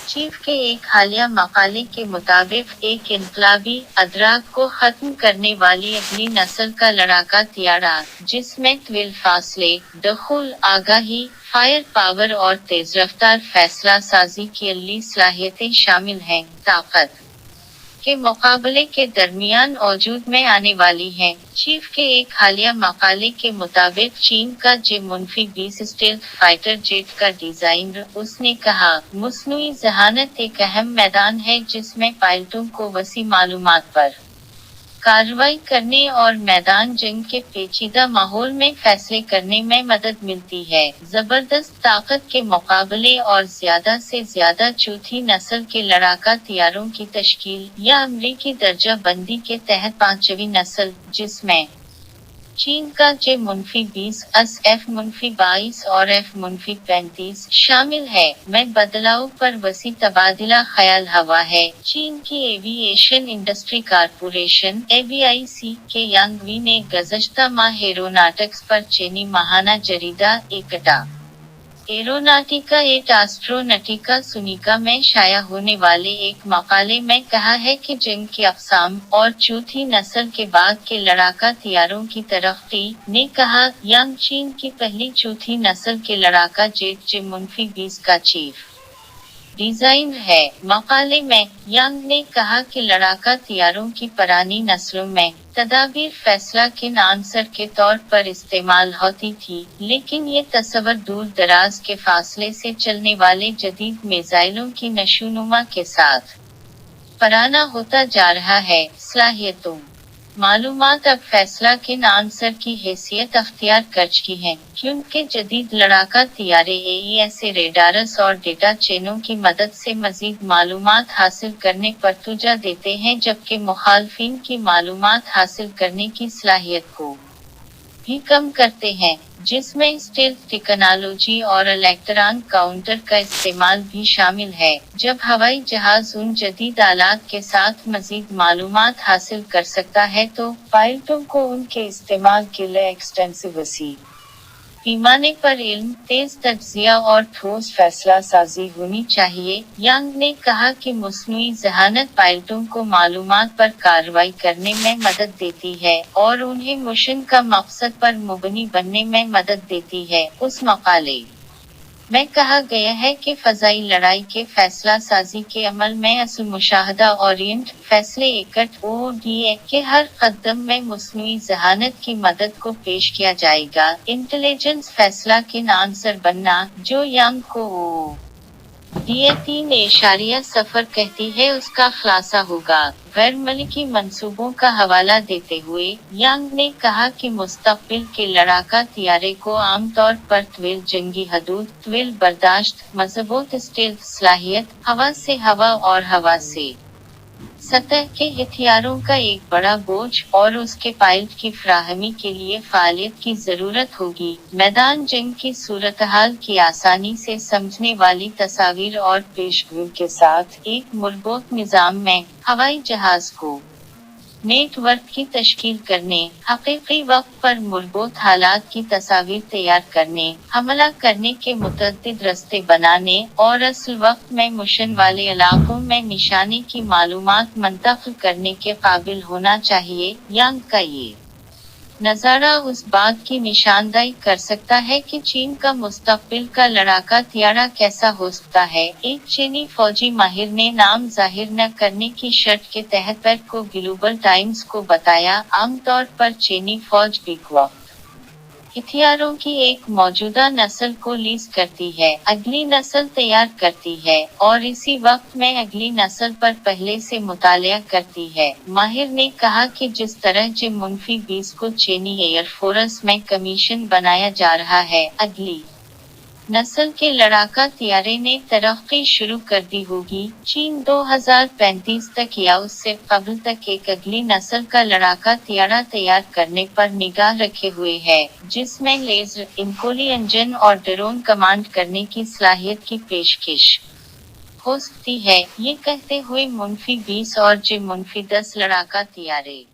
Chief के एक हालिया मकाले के मुताबिक एक इनकलाबी अदराक को खत्म करने वाली अगली नस्ल का लड़ाका तियारा, जिसमें तवील फासले, दखूल, आगाही, फायर पावर और तेज रफ्तार फैसला साजी की अगली सलाहियतें शामिल हैं, ताकत के मुकाबले के दरमियान औजूद में आने वाली हैं। चीफ के एक हालिया मकाले के मुताबिक चीन का J-20 स्टेल्थ फाइटर जेट का डिजाइन, उसने कहा, मुस्नुई जहानत एक अहम मैदान है जिसमें पायलटों को वसी मालूमात पर कार्रवाई करने और मैदान जंग के पेचीदा माहौल में फैसले करने में मदद मिलती है। जबरदस्त ताकत के मुकाबले और ज्यादा से ज्यादा चौथी नस्ल के लड़ाका तियारों की तश्कील या अमरीकी दर्जा बंदी के तहत पांचवी नस्ल, जिसमें चीन का J-20, F-22 और F-35 शामिल है, में बदलाव पर वसी तबादला ख्याल हवा है। चीन की एविएशन इंडस्ट्री कारपोरेशन (AVIC) के यांग वी ने गुज़श्ता माह एरोनॉटिक्स पर चीनी माहाना जरीदा एकटा एरोनॉटिका एट एस्ट्रोनॉटिका सुनिका में शाया होने वाले एक मकाले में कहा है कि जंग की अक़साम और चौथी नस्ल के बाद के लड़ाका तियारों की तरक्की ने कहा, यांग चीन की पहली चौथी नस्ल के लड़ाका जेट J-20 का चीफ डिजाइन है। मकाले में यांग ने कहा कि लड़ाका तियारों की पुरानी नस्लों में तदाबीर फैसला किन आंसर के तौर पर इस्तेमाल होती थी, लेकिन ये तस्वर दूर दराज के फासले से चलने वाले जदीद मिसाइलों की नशोनुमा के साथ पुराना होता जा रहा है। सलाहियतों मालूमात अब फैसला किन आंसर की हैसियत अख्तियार कर चुकी हैं, क्योंकि जदीद लड़ाका तियारे AES रेडारस और डेटा चेनों की मदद से मजीद मालूमात हासिल करने पर तुजा देते हैं, जबकि मुखालफिन की मालूमात हासिल करने की सलाहियत को भी कम करते हैं, जिसमें स्टेल्थ टेक्नोलॉजी और इलेक्ट्रॉन काउंटर का इस्तेमाल भी शामिल है। जब हवाई जहाज उन जदीद आलात के साथ मजीद मालूमात हासिल कर सकता है तो पायलटों को उनके इस्तेमाल के लिए एक्सटेंसिव वसी पैमाने पर इल्म, तेज तज्जिया और ठोस फैसला साजी होनी चाहिए। यांग ने कहा कि मुस्नुई जहानत पायलटों को मालूमात पर कार्रवाई करने में मदद देती है और उन्हें मिशन का मकसद पर मुबनी बनने में मदद देती है। उस मकाले में कहा गया है कि फ़ज़ाई लड़ाई के फैसला साजी के अमल में असल मुशाहदा ओरिएंट फैसले एकट ODA के हर कदम में मुस्नुई जहानत की मदद को पेश किया जाएगा। इंटेलिजेंस फैसला किन आंसर बनना, जो यांग को ODA 3.0 कहती है, उसका खुलासा होगा। गैर मलिकी मंसूबों का हवाला देते हुए यांग ने कहा कि मुस्तक़बिल के लड़ाका तियारे को आमतौर पर तवील जंगी हदूद, तवील बर्दाश्त, मज़बूत स्टेल्थ सलाहियत, हवा से हवा और हवा से सतह के हथियारों का एक बड़ा बोझ और उसके पायलट की फराहमी के लिए फ़ालियत की ज़रूरत होगी। मैदान जंग की सूरतहाल की आसानी से समझने वाली तस्वीर और पेशगोई के साथ एक मजबूत निज़ाम में हवाई जहाज को नेटवर्क की तश्कील करने, हकीकी वक्त पर मजबूत हालात की तस्वीर तैयार करने, हमला करने के मुतअद्दिद रास्ते बनाने और असल वक्त में मिशन वाले इलाकों में निशाने की मालूमात मुंतकिल करने के काबिल होना चाहिए। यांग का ये नज़ारा उस बात की निशानदाही कर सकता है कि चीन का मुस्तक़बिल का लड़ाका तियारा कैसा हो सकता है। एक चीनी फौजी माहिर ने नाम जाहिर न करने की शर्त के तहत पैक को ग्लोबल टाइम्स को बताया, आमतौर पर चीनी फौज पीक वक्त हथियारों की एक मौजूदा नस्ल को लीज करती है, अगली नस्ल तैयार करती है और इसी वक्त में अगली नस्ल पर पहले से मुतालिया करती है। माहिर ने कहा कि जिस तरह J-20 को चीनी एयरफोर्स में कमीशन बनाया जा रहा है, अगली नस्ल के लड़ाका तियारे ने तरक्की शुरू कर दी होगी। चीन 2035 तक या उससे कबल तक एक अगली नस्ल का लड़ाका तियारा तैयार करने पर निगाह रखे हुए है, जिसमें लेजर, इंकोली इंजन और ड्रोन कमांड करने की सलाहियत की पेशकश हो सकती है। ये कहते हुए J-20 और J-10 लड़ाका तियारे